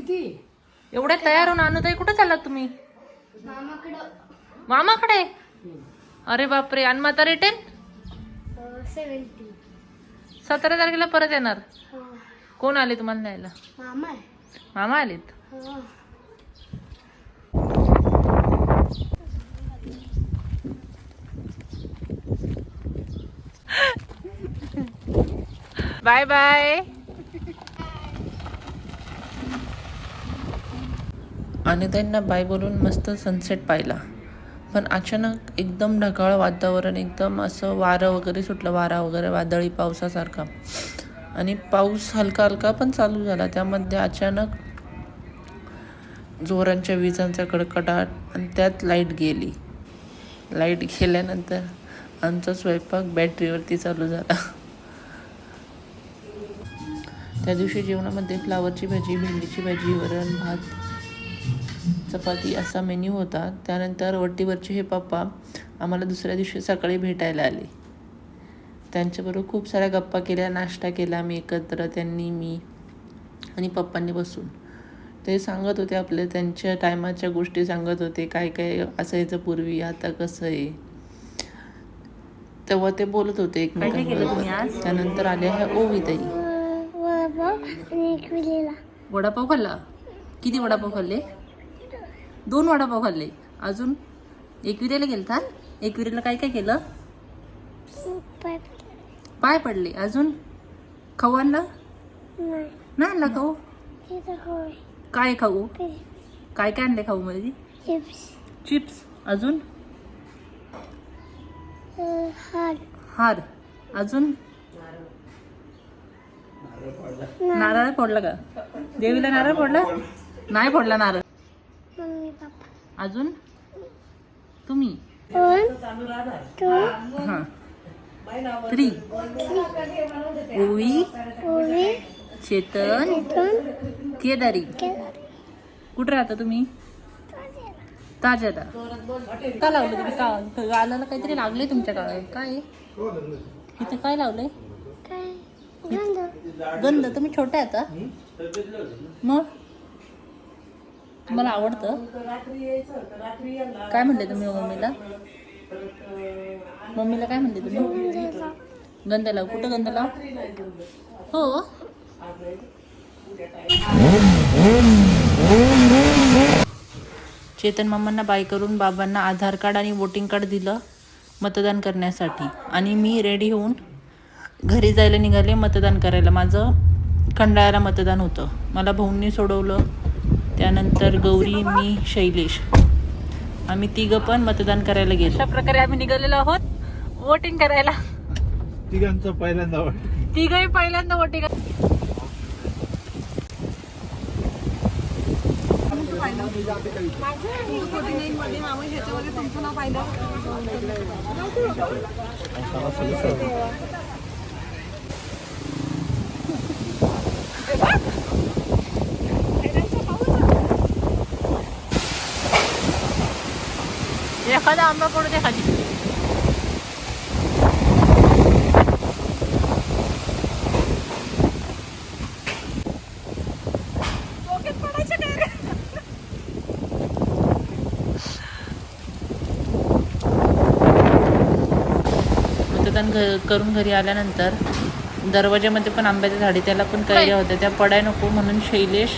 एवढ्या तयार होऊन अनुताई कुठे चाललात तुम्ही? मामाकडे. अरे बापरे. आणि मग आता रिटर्न 17 तारखेला परत येणार. कोण आले तुम्हाला न्यायला? मामा आलेत. Bye bye. आणि त्यांना बाय बोलून मस्त सनसेट पाहिला. पण अचानक एकदम ढगाळ वातावरण, एकदम असं वारं वगैरे सुटलं, वारा वगैरे वादळी पावसासारखा. आणि पाऊस हलका हलका पण चालू झाला. त्यामध्ये अचानक जोरांच्या विजांचा कडकडाट आणि त्यात लाईट गेली. लाईट गेल्यानंतर आमचा स्वयंपाक बॅटरीवरती चालू झाला. त्या दिवशी जेवणामध्ये फ्लावरची भाजी, भेंडीची भाजी, वरण भात, चपाती असा मेन्यू होता. त्यानंतर वट्टीवरचे हे पप्पा आम्हाला दुसऱ्या दिवशी सकाळी भेटायला आले. त्यांच्याबरोबर खूप साऱ्या गप्पा केल्या, नाश्ता केला आम्ही एकत्र, त्यांनी, मी आणि पप्पांनी बसून. ते सांगत होते आपले त्यांच्या टायमाच्या गोष्टी सांगत होते, काय काय असायचं पूर्वी, आता कसं आहे. तेव्हा ते बोलत होते एकमेकांबरोबर. त्यानंतर आले ह्या ओवीताई. वडापाव खाल्ला? किती वडापाव खाल्ले? 2 वडापाव खाल्ले. अजून एकविरेला गेलता? एकविरेला काय काय केलं? पाय पडले. अजून खाऊ आणला? नाही आणला खाऊ? काय खाऊ? काय काय आणले खाऊ मध्ये? चिप्स. अजून हार. अजून नारळ फोडला का? देवीला नारळ फोडला? नाही फोडला नारळ. अजून तुम्ही? हा. 3. ओवी, चेतन, केदारी. कुठे राहता तुम्ही? ताज्याला. का लावलं तुम्ही? का गालाला काहीतरी लागले तुमच्या काळात? काय इथं काय लावलंय? गंध. तुम्ही छोट्या आता मग तुम्हाला आवडतं? काय म्हणले तुम्ही मम्मीला? मम्मीला काय म्हणले तुम्ही? गंध लाव. कुठं गंध लाव? हो. चेतन मामांना बाय करून बाबांना आधार कार्ड आणि वोटिंग कार्ड दिलं मतदान करण्यासाठी. आणि मी रेडी होऊन घरी जायला निघाले मतदान करायला. माझं खंडाळ्याला मतदान होतं. मला भाऊंनी सोडवलं. त्यानंतर गौरी, मी, शैलेश आम्ही 3 पण मतदान करायला गेलो. अशा प्रकारे आम्ही निघालेलो आहोत वोटिंग करायला. तिघांचं पहिल्यांदा तिघही पहिल्यांदा वोटिंग. एखादा आंबा पडू दे खाली. मतदान करून घरी आल्यानंतर दरवाज्यामध्ये पण आंब्याच्या झाडी, त्याला पण कैऱ्या होत्या, त्या पडाय नको म्हणून शैलेश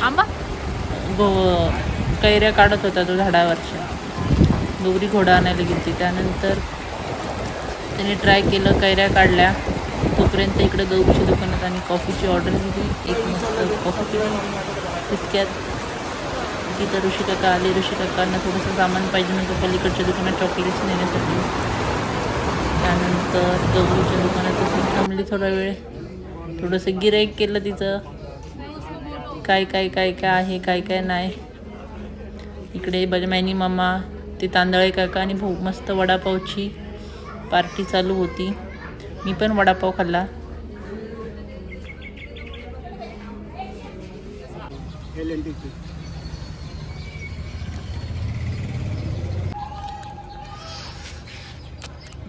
कैऱ्या काढत होता तो झाडावरच्या. गौरी घोडा आणायला गेली. त्यानंतर त्याने ट्राय केलं, कैऱ्या काढल्या. तोपर्यंत इकडं गौरीच्या दुकानात आणि कॉफीची ऑर्डर दिली. एक मस्त कॉफी पिली. तितक्यात तिथं ऋषी काका आले. ऋषी काकांना थोडंसं सामान पाहिजे नव्हतं पलीकडच्या दुकानात चॉकलेट्स नेण्यासाठी. त्यानंतर गौरीच्या दुकानात थांबली थोडा वेळ. थोडंसं गिऱ्हाईक केलं तिचं, काय काय काय काय आहे, काय काय नाही. इकडे बजमॅनी मामा, ते तांदळे काका आणि भाऊ मस्त वडापावची पार्टी चालू होती. मी पण वडापाव खाल्ला.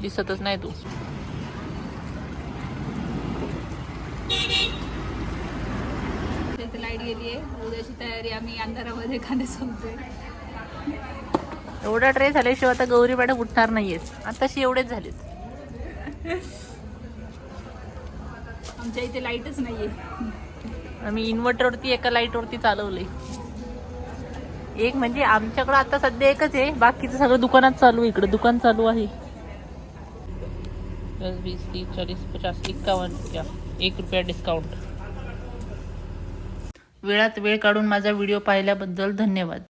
दिसतच नाही तू. लाईट गेली आहे. उद्याची तयारी आम्ही अंधारामध्ये कांदे सोलतोय. एवढा ट्रेस झाल्याशिवाय आता गौरी मॅडम उठणार नाहीयेत. आताशी एवढेच झालेत. आमच्या इथे लाईटच नाहीये. आम्ही इन्व्हर्टरवरती एका लाईटवरती चालवले. एक म्हणजे आमच्याकडं आता सध्या एकच आहे, बाकीचं सगळं दुकानात चालू आहे. इकडं दुकान चालू आहे. 10, 20, 30, 40, 50, 51 ₹1 डिस्काउंट. वेळात वेळ काढून माझा व्हिडिओ पाहिल्याबद्दल धन्यवाद.